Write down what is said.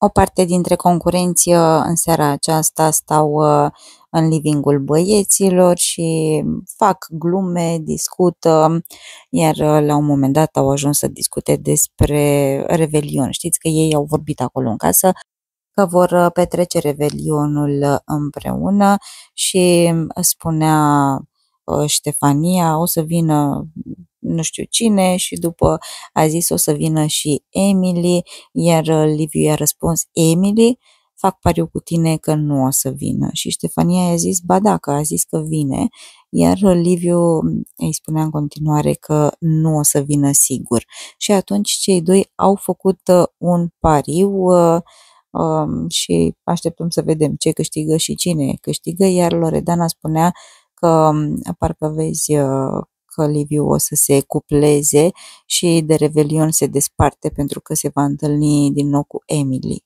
O parte dintre concurenți în seara aceasta stau în livingul băieților și fac glume, discută, iar la un moment dat au ajuns să discute despre Revelion. Știți că ei au vorbit acolo în casă că vor petrece Revelionul împreună și spunea Ștefania, o să vină nu știu cine și după a zis o să vină și Emily, iar Liviu i-a răspuns, Emily, fac pariu cu tine că nu o să vină. Și Ștefania i-a zis, ba da, că a zis că vine, iar Liviu îi spunea în continuare că nu o să vină sigur. Și atunci cei doi au făcut un pariu și așteptăm să vedem ce câștigă și cine câștigă, iar Loredana spunea că parcă vezi că Liviu o să se cupleze și de Revelion se desparte pentru că se va întâlni din nou cu Emily.